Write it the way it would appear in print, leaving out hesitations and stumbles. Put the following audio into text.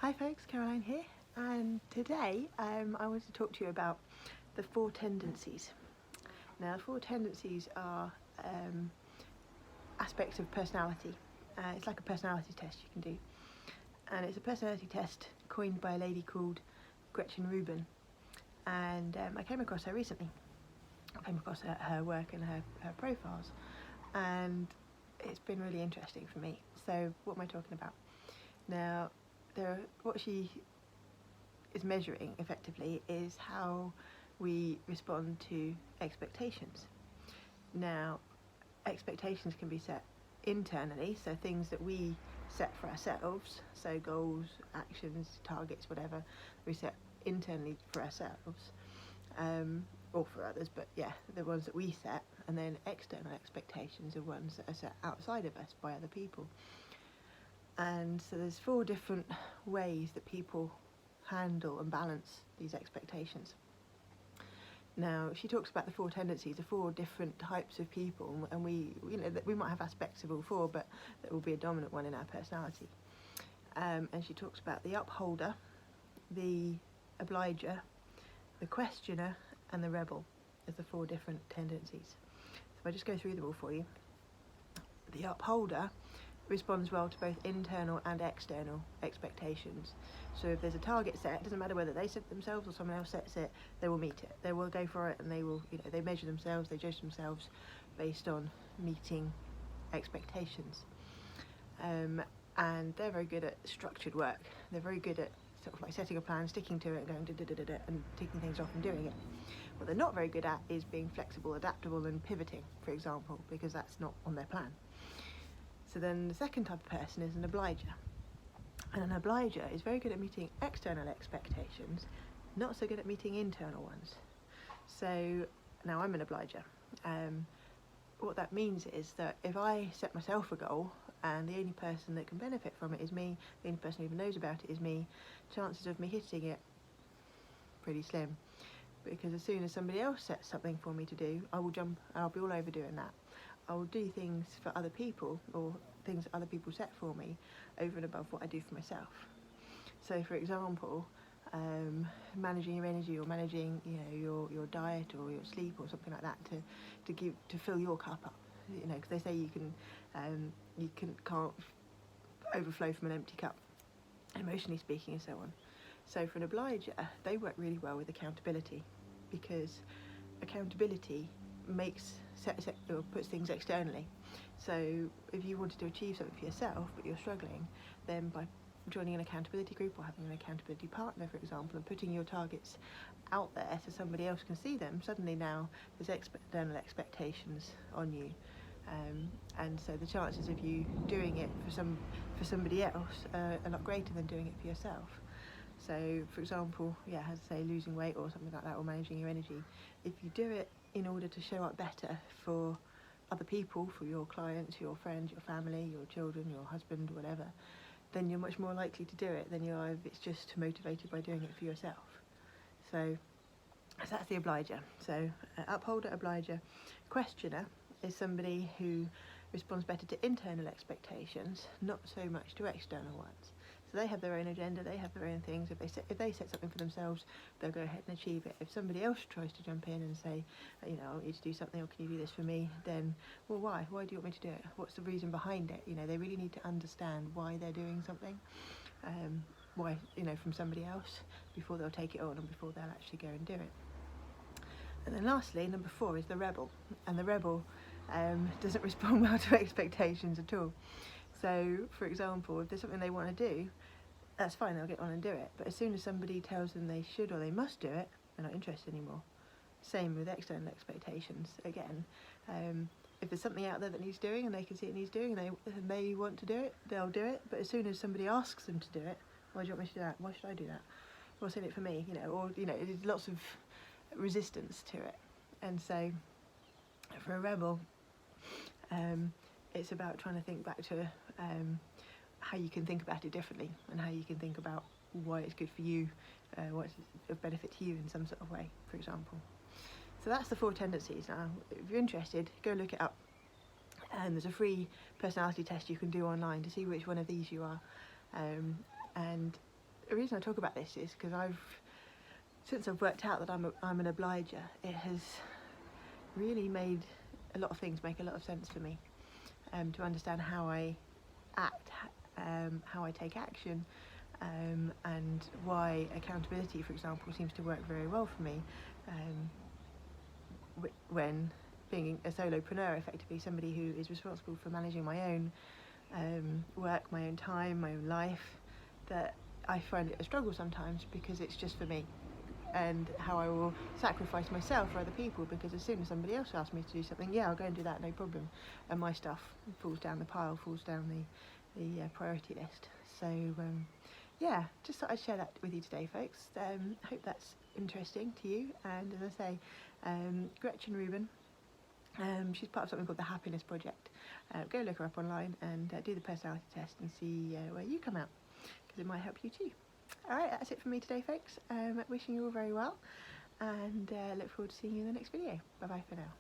Hi folks, Caroline here, and today I want to talk to you about the four tendencies. Now, four tendencies are aspects of personality. It's like a personality test you can do, and it's a personality test coined by a lady called Gretchen Rubin, and I came across her recently. I came across her work and her profiles, and it's been really interesting for me. So what am I talking about? Now, what she is measuring effectively is how we respond to expectations. Now, expectations can be set internally, so things that we set for ourselves, so goals, actions, targets, whatever, we set internally for ourselves, or for others, but yeah, the ones that we set, and then external expectations are ones that are set outside of us by other people. And so there's four different ways that people handle and balance these expectations. Now, she talks about the four tendencies, the four different types of people, and we might have aspects of all four, but there will be a dominant one in our personality. And she talks about the upholder, the obliger, the questioner, and the rebel as the four different tendencies. So if I just go through them all for you. The upholder responds well to both internal and external expectations. So if there's a target set, it doesn't matter whether they set themselves or someone else sets it, they will meet it. They will go for it, and they will, they measure themselves, they judge themselves based on meeting expectations. And they're very good at structured work. They're very good at sort of like setting a plan, sticking to it, and going and ticking things off and doing it. What they're not very good at is being flexible, adaptable, and pivoting, for example, because that's not on their plan. So then the second type of person is an obliger. And an obliger is very good at meeting external expectations, not so good at meeting internal ones. So now I'm an obliger. What that means is that if I set myself a goal and the only person that can benefit from it is me, the only person who even knows about it is me, chances of me hitting it pretty slim. Because as soon as somebody else sets something for me to do, I will jump and I'll be all over doing that. I will do things for other people, or things that other people set for me, over and above what I do for myself. So for example, managing your energy, or managing your diet or your sleep or something like that to fill your cup up, because they say you can't overflow from an empty cup, emotionally speaking, and so on. So for an obliger, they work really well with accountability, because accountability puts things externally. So if you wanted to achieve something for yourself but you're struggling, then by joining an accountability group or having an accountability partner, for example, and putting your targets out there so somebody else can see them, suddenly now there's external expectations on you, and so the chances of you doing it for somebody else are a lot greater than doing it for yourself. So, for example, as I say, losing weight or something like that, or managing your energy, if you do it in order to show up better for other people, for your clients, your friends, your family, your children, your husband, whatever, then you're much more likely to do it than you are if it's just motivated by doing it for yourself. So that's the obliger. So upholder, obliger. Questioner is somebody who responds better to internal expectations, not so much to external ones. So they have their own agenda, they have their own things. If they set something for themselves, they'll go ahead and achieve it. If somebody else tries to jump in and say, I want you to do something, or can you do this for me, then, well, why? Why do you want me to do it? What's the reason behind it? They really need to understand why they're doing something, why, from somebody else, before they'll take it on and before they'll actually go and do it. And then lastly, number 4 is the rebel. And the rebel doesn't respond well to expectations at all. So, for example, if there's something they want to do, that's fine, they'll get on and do it. But as soon as somebody tells them they should or they must do it, they're not interested anymore. Same with external expectations. Again, if there's something out there that needs doing and they can see it needs doing and they want to do it, they'll do it. But as soon as somebody asks them to do it, why do you want me to do that? Why should I do that? What's in it for me? There's lots of resistance to it. And so, for a rebel, it's about trying to think back to how you can think about it differently, and how you can think about why it's good for you, what's of benefit to you in some sort of way, for example. So that's the 4 tendencies. Now, if you're interested, go look it up. And there's a free personality test you can do online to see which one of these you are. And the reason I talk about this is because since I've worked out that I'm an obliger, it has really made a lot of things make a lot of sense for me. To understand how I act, how I take action, and why accountability, for example, seems to work very well for me when being a solopreneur, effectively somebody who is responsible for managing my own work, my own time, my own life, that I find it a struggle sometimes because it's just for me, and how I will sacrifice myself for other people, because as soon as somebody else asks me to do something, yeah, I'll go and do that, no problem, and my stuff falls down the pile, falls down the priority list. So yeah, just thought I'd share that with you today, folks. Hope that's interesting to you. And as I say, Gretchen Rubin, she's part of something called the Happiness Project. Go look her up online and do the personality test and see where you come out, because it might help you too. Alright, that's it for me today, folks. Wishing you all very well, and look forward to seeing you in the next video. Bye bye for now.